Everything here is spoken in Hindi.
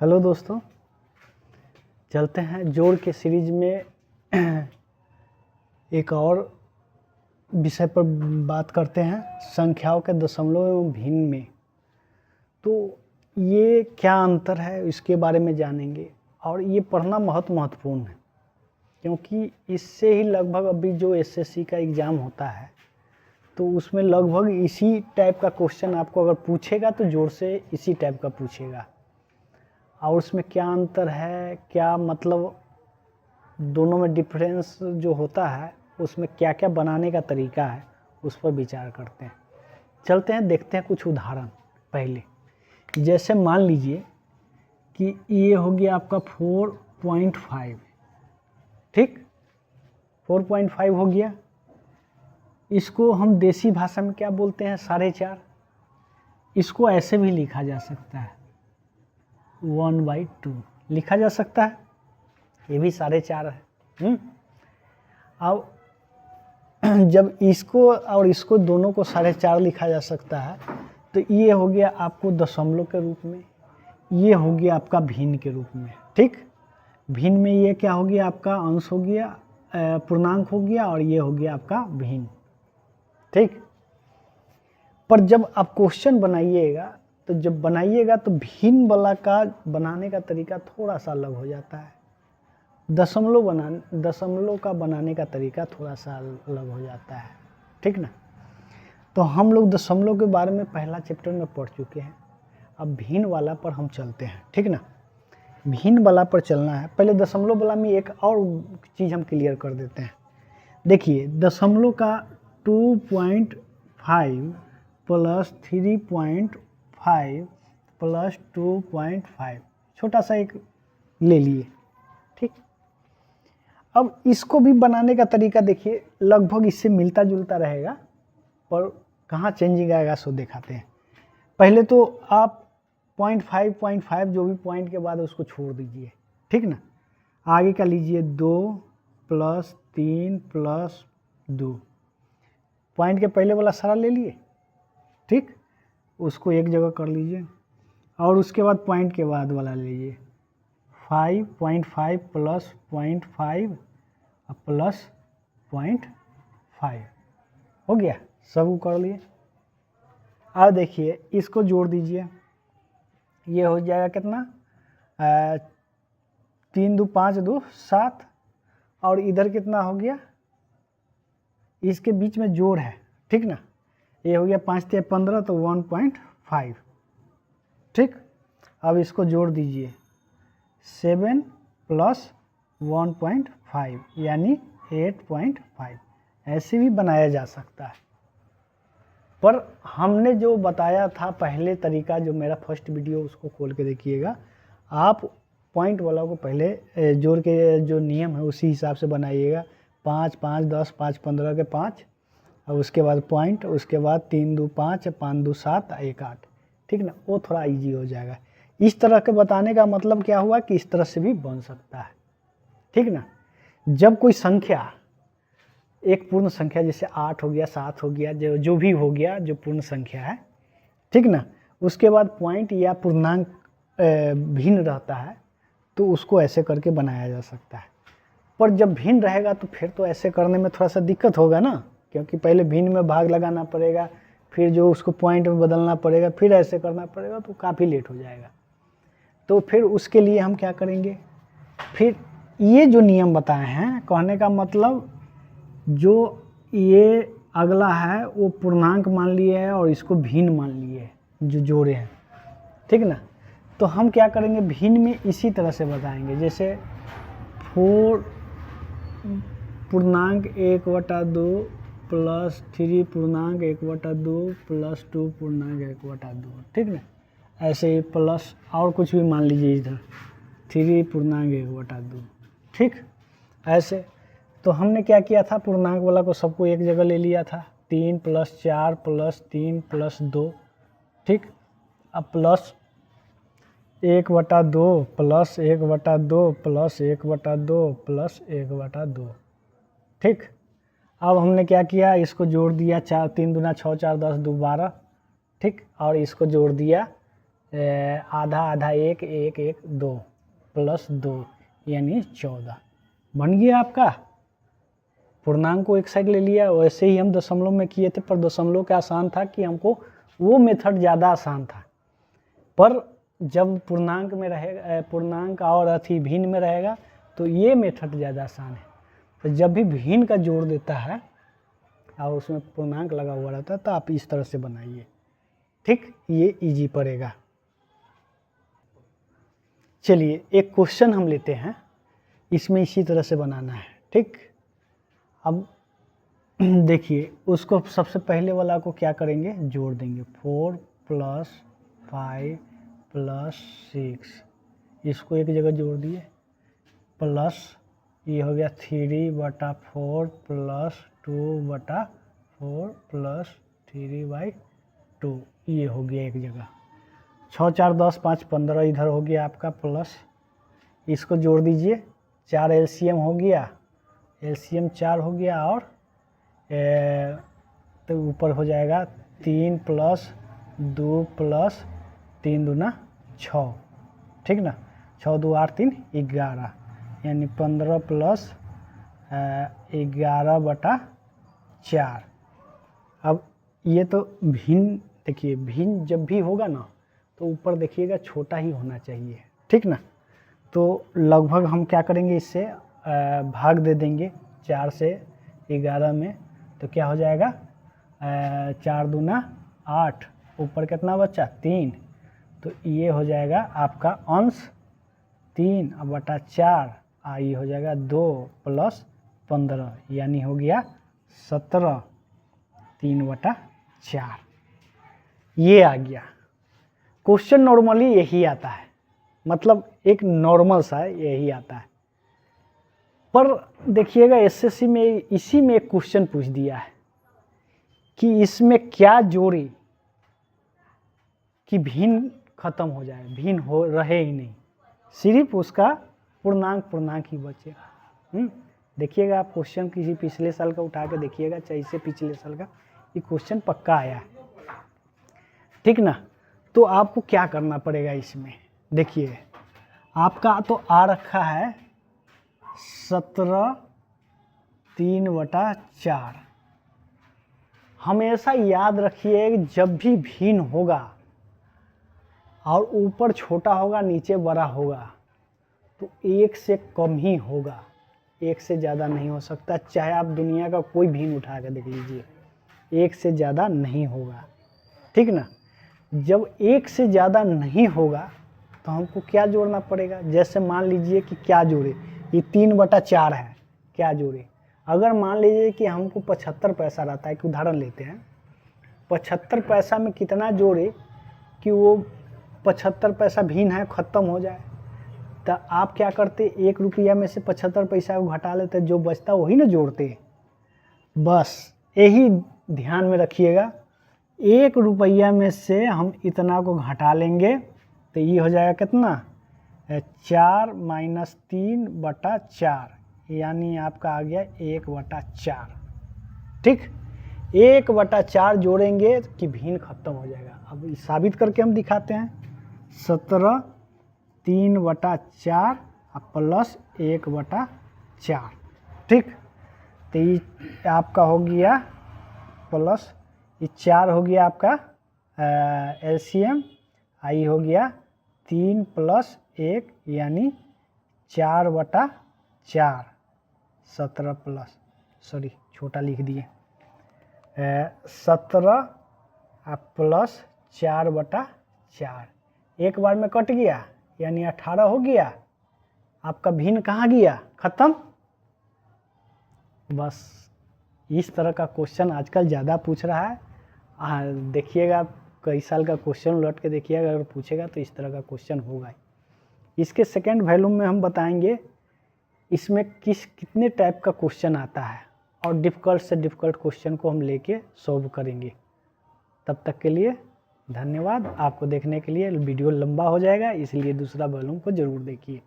हेलो दोस्तों, चलते हैं जोड़ के सीरीज में एक और विषय पर बात करते हैं, संख्याओं के दशमलव एवं भिन्न में। तो ये क्या अंतर है इसके बारे में जानेंगे और ये पढ़ना बहुत महत्वपूर्ण है, क्योंकि इससे ही लगभग अभी जो एसएससी का एग्ज़ाम होता है तो उसमें लगभग इसी टाइप का क्वेश्चन आपको अगर पूछेगा तो जोड़ से इसी टाइप का पूछेगा। और उसमें क्या अंतर है, क्या मतलब दोनों में डिफरेंस जो होता है, उसमें क्या क्या बनाने का तरीका है, उस पर विचार करते हैं। चलते हैं, देखते हैं कुछ उदाहरण। पहले जैसे मान लीजिए कि ये हो गया आपका 4.5, ठीक, 4.5 हो गया। इसको हम देसी भाषा में क्या बोलते हैं, 4.5। इसको ऐसे भी लिखा जा सकता है, 1/2 लिखा जा सकता है, ये भी 4.5 है। अब जब इसको और इसको दोनों को 4.5 लिखा जा सकता है तो ये हो गया आपको दशमलव के रूप में, ये हो गया आपका भिन्न के रूप में, ठीक। भिन्न में ये क्या हो गया, आपका अंश हो गया, पूर्णांक हो गया, और ये हो गया आपका भिन्न, ठीक। पर जब आप क्वेश्चन बनाइएगा तो जब बनाइएगा तो भिन्न वाला का बनाने का तरीका थोड़ा सा अलग हो जाता है, दशमलव का बनाने का तरीका थोड़ा सा अलग हो जाता है, ठीक ना। तो हम लोग दशमलव के बारे में पहला चैप्टर में पढ़ चुके हैं। अब भिन्न वाला पर हम चलते हैं, ठीक ना। भिन्न वाला पर चलना है। पहले दशमलव वाला में एक और चीज़ हम क्लियर कर देते हैं। देखिए, दशमलव का 2.5 प्लस 3.5 प्लस 2.5 छोटा सा एक ले लिए, ठीक। अब इसको भी बनाने का तरीका देखिए, लगभग इससे मिलता जुलता रहेगा, पर कहाँ चेंजिंग आएगा सो दिखाते हैं। पहले तो आप 0.5 जो भी पॉइंट के बाद उसको छोड़ दीजिए, ठीक ना। आगे का लीजिए 2 प्लस 3 प्लस 2, पॉइंट के पहले वाला सारा ले लिए, ठीक, उसको एक जगह कर लीजिए। और उसके बाद पॉइंट के बाद वाला लीजिए, 5.5 प्लस 0.5 प्लस 0.5 हो गया, सब कर लिए। अब देखिए इसको जोड़ दीजिए, ये हो जाएगा कितना, 3 2 5 2 7, और इधर कितना हो गया, इसके बीच में जोड़ है, ठीक ना। ये हो गया 5 3 15 तो 1.5, ठीक। अब इसको जोड़ दीजिए, 7 प्लस 1.5 यानी 8.5, ऐसे भी बनाया जा सकता है। पर हमने जो बताया था पहले तरीका, जो मेरा फर्स्ट वीडियो, उसको खोल के देखिएगा। आप पॉइंट वाला को पहले जोड़ के जो नियम है उसी हिसाब से बनाइएगा। 5 5 10 5 15 के 5, और उसके बाद पॉइंट, उसके बाद 3 2 5 5 2 7 1 8, ठीक ना। वो थोड़ा इजी हो जाएगा। इस तरह के बताने का मतलब क्या हुआ कि इस तरह से भी बन सकता है, ठीक ना। जब कोई संख्या, एक पूर्ण संख्या, जैसे 8 हो गया, 7 हो गया, जो भी हो गया, जो पूर्ण संख्या है, ठीक ना, उसके बाद पॉइंट या पूर्णांक भिन्न रहता है तो उसको ऐसे करके बनाया जा सकता है। पर जब भिन्न रहेगा तो फिर तो ऐसे करने में थोड़ा सा दिक्कत होगा ना, क्योंकि पहले भिन्न में भाग लगाना पड़ेगा, फिर जो उसको पॉइंट में बदलना पड़ेगा, फिर ऐसे करना पड़ेगा, तो काफ़ी लेट हो जाएगा। तो फिर उसके लिए हम क्या करेंगे, फिर ये जो नियम बताए हैं, कहने का मतलब जो ये अगला है वो पूर्णांक मान लिए है और इसको भिन्न मान लिए है, जो जोड़े हैं, ठीक ना। तो हम क्या करेंगे, भिन्न में इसी तरह से बताएंगे, जैसे 4 पूर्णांक 1/2 प्लस 3 पूर्णांक 1/2 प्लस 2 पूर्णांक 1/2, ठीक ना। ऐसे ही प्लस और कुछ भी मान लीजिए, इधर 3 पूर्णांक 1/2, ठीक। ऐसे तो हमने क्या किया था, पूर्णांक वाला को सबको एक जगह ले लिया था, 3 प्लस 4 प्लस 3 प्लस 2, ठीक। अब प्लस 1/2 प्लस 1/2 प्लस 1/2 प्लस 1/2, ठीक। अब हमने क्या किया, इसको जोड़ दिया, 4 3 दूना 6 4 10 2 12, ठीक। और इसको जोड़ दिया आधा आधा 1 1 1 2 प्लस 2 यानी 14 बन गया आपका। पूर्णांक को एक साइड ले लिया। वैसे ही हम दशमलव में किए थे, पर दशमलव का आसान था कि हमको वो मेथड ज़्यादा आसान था। पर जब पूर्णांक में रहेगा, पूर्णांक और अथी भिन्न में रहेगा तो ये मेथड ज़्यादा आसान है। तो जब भी भिन्न का जोड़ देता है और उसमें पूर्णांक लगा हुआ रहता है तो आप इस तरह से बनाइए, ठीक, ये इजी पड़ेगा। चलिए एक क्वेश्चन हम लेते हैं, इसमें इसी तरह से बनाना है, ठीक। अब देखिए उसको सबसे पहले वाला को क्या करेंगे, जोड़ देंगे। 4 + 5 + 6, इसको एक जगह जोड़ दिए, प्लस ये हो गया 3/4 + 2/4 + 3/2, ये हो गया एक जगह। 6 4 10 5 15 इधर हो गया आपका, प्लस इसको जोड़ दीजिए, 4 एलसीएम हो गया, एलसीएम 4 हो गया, और तो ऊपर हो जाएगा 3 + 2 + 3 दूना 6, ठीक ना। 6 2 8 3 11, यानी 15 + 11/4। अब ये तो भिन्न, देखिए भिन्न जब भी होगा ना तो ऊपर देखिएगा छोटा ही होना चाहिए, ठीक ना। तो लगभग हम क्या करेंगे, इससे भाग दे देंगे 4 से 11 में, तो क्या हो जाएगा 4 दूना 8, ऊपर कितना बचा 3, तो ये हो जाएगा आपका अंश 3/4, ये हो जाएगा 2 + 15, यानी हो गया 17 3/4, ये आ गया। क्वेश्चन नॉर्मली यही आता है, मतलब एक नॉर्मल सा यही आता है। पर देखिएगा एसएससी में इसी में एक क्वेश्चन पूछ दिया है कि इसमें क्या जोड़े कि भिन्न खत्म हो जाए, भिन्न हो रहे ही नहीं, सिर्फ उसका पूर्णांक ही बचे। देखिएगा आप क्वेश्चन किसी पिछले साल का उठा के देखिएगा, चाहे इससे पिछले साल का, ये क्वेश्चन पक्का आया है, ठीक ना। तो आपको क्या करना पड़ेगा इसमें, देखिए आपका तो आ रखा है 17 3/4। हमेशा याद रखिए जब भी भिन्न होगा और ऊपर छोटा होगा नीचे बड़ा होगा तो 1 से कम ही होगा, 1 से ज़्यादा नहीं हो सकता। चाहे आप दुनिया का कोई भिन्न उठा के देख लीजिए, 1 से ज़्यादा नहीं होगा, ठीक ना। जब 1 से ज़्यादा नहीं होगा तो हमको क्या जोड़ना पड़ेगा, जैसे मान लीजिए कि क्या जोड़े, ये 3/4 है, क्या जोड़े। अगर मान लीजिए कि हमको 75 पैसा रहता है, एक उदाहरण लेते हैं, 75 पैसा में कितना जोड़े कि वो 75 पैसा भिन्न है, ख़त्म हो जाए, तो आप क्या करते, 1 रुपया में से 75 पैसा को घटा लेते, जो बचता वही ना जोड़ते। बस यही ध्यान में रखिएगा, 1 रुपया में से हम इतना को घटा लेंगे तो ये हो जाएगा कितना, 4 - 3/4, यानी आपका आ गया 1/4, ठीक। 1/4 जोड़ेंगे कि भिन्न खत्म हो जाएगा। अब साबित करके हम दिखाते हैं, 17 3/4 प्लस 1/4, ठीक। तो ये आपका हो गया प्लस, ये 4 हो गया आपका एलसीएम, आई हो गया 3 + 1 यानी 4/4, 17 प्लस, सॉरी छोटा लिख दिए, 17 प्लस 4/4, एक बार में कट गया यानी 18 हो गया। आपका भिन्न कहाँ गया, खत्म। बस इस तरह का क्वेश्चन आजकल ज़्यादा पूछ रहा है। देखिएगा कई साल का क्वेश्चन लौट के देखिएगा, अगर पूछेगा तो इस तरह का क्वेश्चन होगा। इसके सेकेंड वॉल्यूम में हम बताएंगे इसमें कितने टाइप का क्वेश्चन आता है, और डिफ़िकल्ट से डिफ़िकल्ट क्वेश्चन को हम लेके सॉल्व करेंगे। तब तक के लिए धन्यवाद। आपको देखने के लिए वीडियो लंबा हो जाएगा, इसलिए दूसरा वॉल्यूम को ज़रूर देखिए।